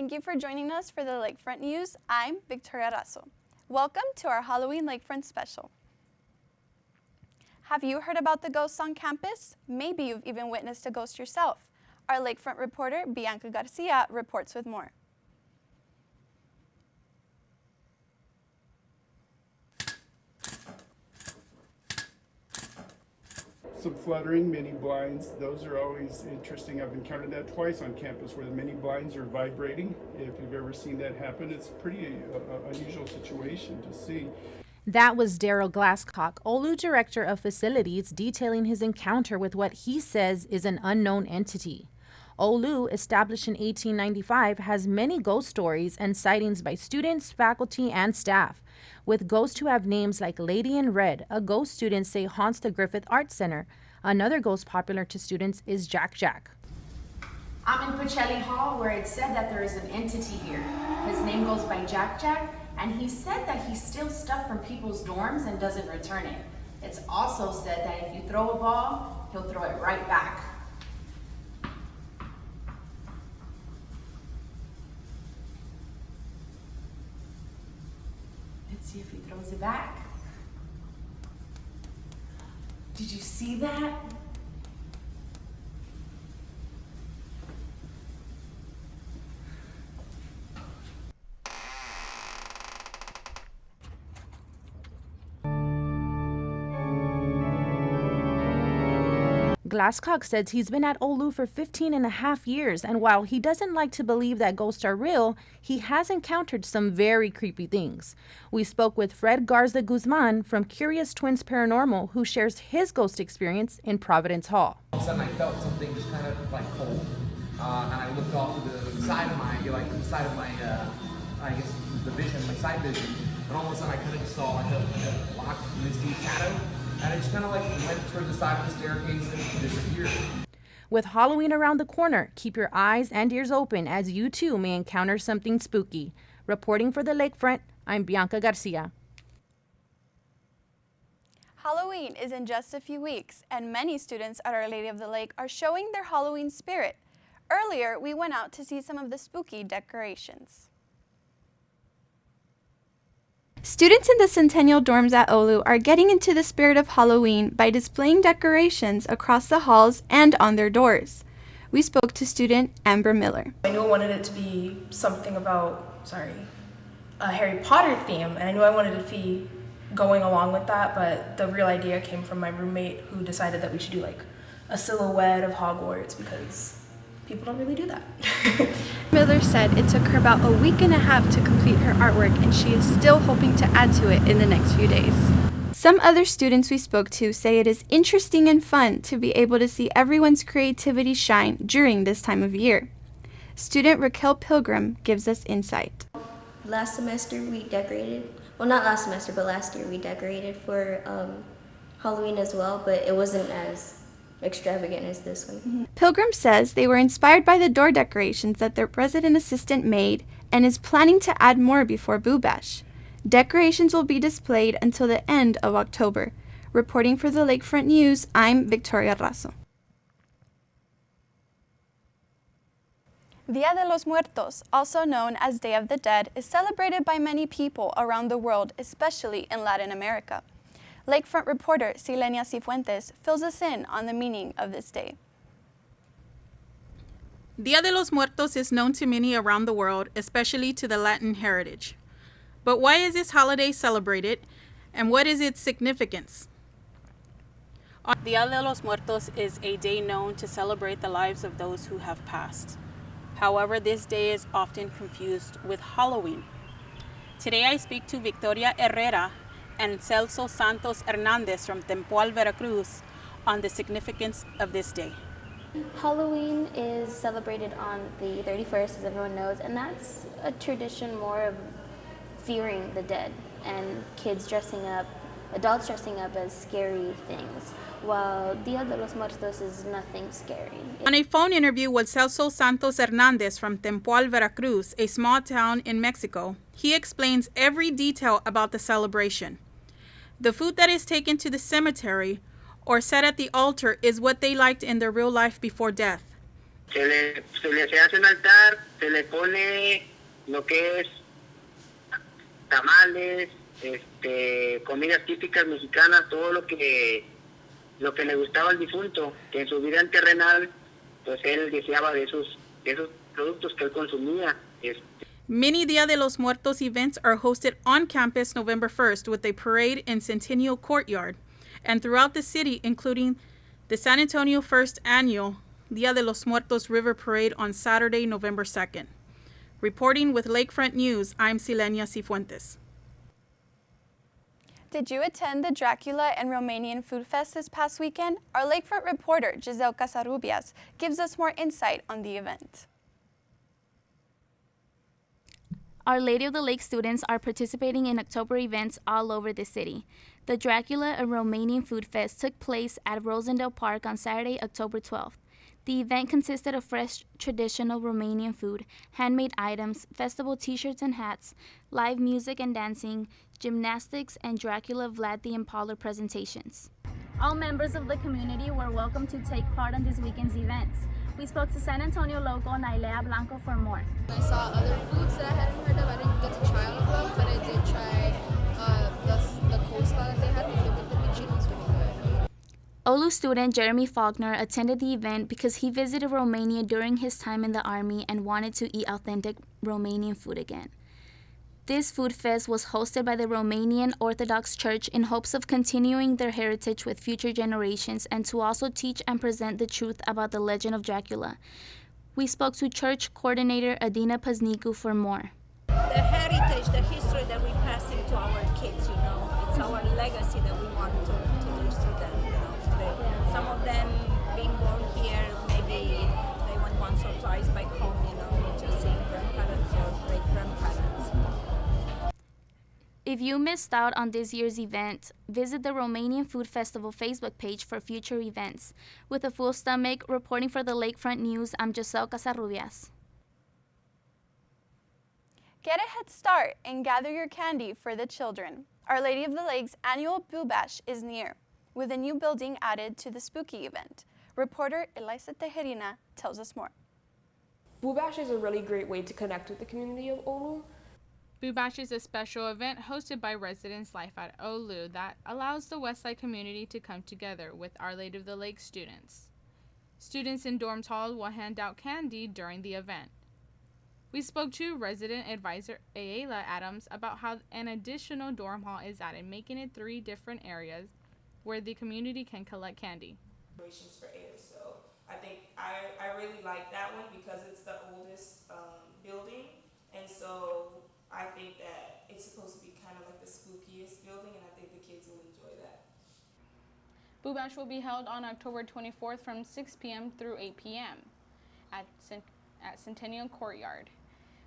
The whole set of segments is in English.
Thank you for joining us for the Lakefront News. I'm Victoria Razo. Welcome to our Halloween Lakefront special. Have you heard about the ghosts on campus? Maybe you've even witnessed a ghost yourself. Our Lakefront reporter, Bianca Garcia, reports with more. Some fluttering, mini blinds, those are always interesting. I've encountered that twice on campus where the mini blinds are vibrating. If you've ever seen that happen, it's a pretty unusual situation to see. That was Darrell Glasscock, OLLU Director of Facilities, detailing his encounter with what he says is an unknown entity. OLLU, established in 1895, has many ghost stories and sightings by students, faculty, and staff, with ghosts who have names like Lady in Red, a ghost students say haunts the Griffith Art Center. Another ghost popular to students is Jack Jack. I'm in Pacelli Hall, where it's said that there is an entity here. His name goes by Jack Jack, and he said that he steals stuff from people's dorms and doesn't return it. It's also said that if you throw a ball, he'll throw it right back. Let's see if he throws it back. Did you see that? Glasscock says he's been at OLLU for 15 and a half years, and while he doesn't like to believe that ghosts are real, he has encountered some very creepy things. We spoke with Fred Garza Guzman from Curious Twins Paranormal, who shares his ghost experience in Providence Hall. All of a sudden I felt something just kind of like cold, and I looked off to the side of my, I guess the vision, my side vision, and all of a sudden I kind of saw like a black misty shadow. And I just kind of like went toward the side of the staircase and disappeared. With Halloween around the corner, keep your eyes and ears open as you too may encounter something spooky. Reporting for the Lakefront, I'm Bianca Garcia. Halloween is in just a few weeks, and many students at Our Lady of the Lake are showing their Halloween spirit. Earlier, we went out to see some of the spooky decorations. Students in the Centennial dorms at OLLU are getting into the spirit of Halloween by displaying decorations across the halls and on their doors. We spoke to student Amber Miller. I knew I wanted it to be something about, a Harry Potter theme, and I knew I wanted it to be going along with that, but the real idea came from my roommate who decided that we should do like a silhouette of Hogwarts because people don't really do that. Miller said it took her about a week and a half to complete her artwork, and she is still hoping to add to it in the next few days. Some other students we spoke to say it is interesting and fun to be able to see everyone's creativity shine during this time of year. Student Raquel Pilgrim gives us insight. Last semester we decorated, well not last semester, but last year we decorated for Halloween as well, but it wasn't as extravagant as this one. Pilgrim says they were inspired by the door decorations that their president assistant made and is planning to add more before Boo Bash. Decorations will be displayed until the end of October. Reporting for the Lakefront News, I'm Victoria Razo. Dia de Los Muertos, also known as Day of the Dead, is celebrated by many people around the world, especially in Latin America. Lakefront reporter Silenia Cifuentes fills us in on the meaning of this day. Dia de los Muertos is known to many around the world, especially to the Latin heritage. But why is this holiday celebrated, and what is its significance? Dia de los Muertos is a day known to celebrate the lives of those who have passed. However, this day is often confused with Halloween. Today I speak to Victoria Herrera and Celso Santos Hernandez from Tempoal, Veracruz, on the significance of this day. Halloween is celebrated on the 31st, as everyone knows, and that's a tradition more of fearing the dead and kids dressing up, adults dressing up as scary things, while Dia de los Muertos is nothing scary. On a phone interview with Celso Santos Hernandez from Tempoal, Veracruz, a small town in Mexico, he explains every detail about the celebration. The food that is taken to the cemetery or set at the altar is what they liked in their real life before death. Se le hace un altar, se le pone lo que es tamales, comidas típicas mexicanas, todo lo que le gustaba al difunto, que en su vida terrenal, pues él deseaba de esos productos que él consumía. Many Dia de los Muertos events are hosted on campus November 1st with a parade in Centennial Courtyard and throughout the city, including the San Antonio First Annual Dia de los Muertos River Parade on Saturday, November 2nd. Reporting with Lakefront News, I'm Silenia Cifuentes. Did you attend the Dracula and Romanian Food Fest this past weekend? Our Lakefront reporter, Giselle Casarrubias, gives us more insight on the event. Our Lady of the Lake students are participating in October events all over the city. The Dracula and Romanian Food Fest took place at Rosendale Park on Saturday, October 12th. The event consisted of fresh traditional Romanian food, handmade items, festival t-shirts and hats, live music and dancing, gymnastics, and Dracula Vlad the Impaler presentations. All members of the community were welcome to take part on this weekend's events. We spoke to San Antonio local Nailea Blanco for more. I saw other foods that I hadn't heard of. I didn't get to try all of them, but I did try the coleslaw that they had with the beach chicken was really good. OLLU student Jeremy Faulkner attended the event because he visited Romania during his time in the army and wanted to eat authentic Romanian food again. This food fest was hosted by the Romanian Orthodox Church in hopes of continuing their heritage with future generations and to also teach and present the truth about the legend of Dracula. We spoke to church coordinator Adina Pazniku for more. The heritage, the history that we pass into our kids, it's our legacy that we want to leave to them. Some of them being born here, maybe they went once or twice back home, to see grandparents or great-grandparents. If you missed out on this year's event, visit the Romanian Food Festival Facebook page for future events. With a full stomach, reporting for the Lakefront News, I'm Giselle Casarrubias. Get a head start and gather your candy for the children. Our Lady of the Lake's annual Boo Bash is near, with a new building added to the spooky event. Reporter Elisa Tejerina tells us more. Boo Bash is a really great way to connect with the community of OLLU. Boo Bash is a special event hosted by Residence Life at OLLU that allows the Westside community to come together with Our Lady of the Lake students. Students in dorms hall will hand out candy during the event. We spoke to resident advisor Ayala Adams about how an additional dorm hall is added, making it 3 different areas where the community can collect candy. For air, so I think I really like that one because it's the oldest building, and so I think that it's supposed to be kind of like the spookiest building, and I think the kids will enjoy that. Boo Bash will be held on October 24th from 6 p.m. through 8 p.m. at Centennial Courtyard.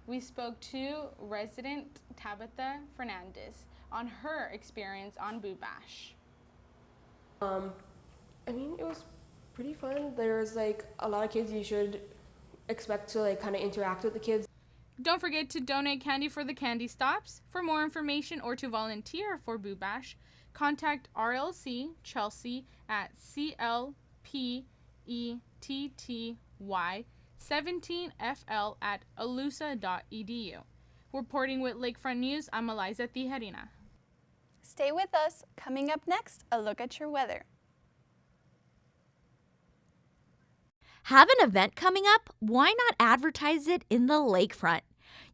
We spoke to resident Tabitha Fernandez on her experience on Boo Bash. It was pretty fun. There was a lot of kids. You should expect to kind of interact with the kids. Don't forget to donate candy for the candy stops. For more information or to volunteer for Boo Bash, contact RLC Chelsea at clpetty17fl@alusa.edu. Reporting with Lakefront News, I'm Eliza Tijerina. Stay with us. Coming up next, a look at your weather. Have an event coming up? Why not advertise it in the Lakefront?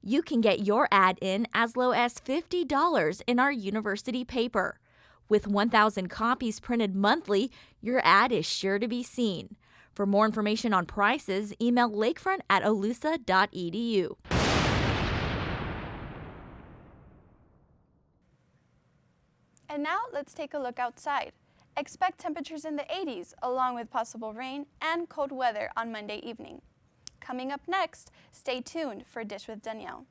You can get your ad in as low as $50 in our university paper. With 1,000 copies printed monthly, your ad is sure to be seen. For more information on prices, email lakefront@alusa.edu. And now let's take a look outside. Expect temperatures in the 80s, along with possible rain and cold weather on Monday evening. Coming up next, stay tuned for Dish with Danielle.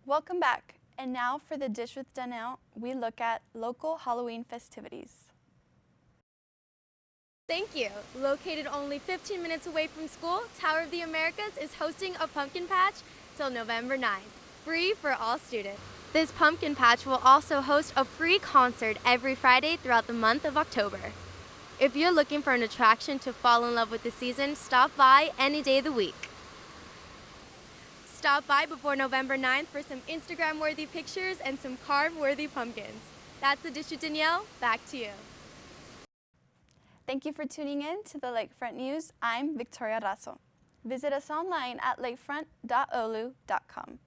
Welcome back. And now for the Dish with Danielle, we look at local Halloween festivities. Thank you. Located only 15 minutes away from school, Tower of the Americas is hosting a pumpkin patch till November 9th, free for all students. This pumpkin patch will also host a free concert every Friday throughout the month of October. If you're looking for an attraction to fall in love with the season, stop by any day of the week. Stop by before November 9th for some Instagram-worthy pictures and some carve-worthy pumpkins. That's the Dish with Danielle. Back to you. Thank you for tuning in to the Lakefront News. I'm Victoria Razo. Visit us online at lakefront.ollu.com.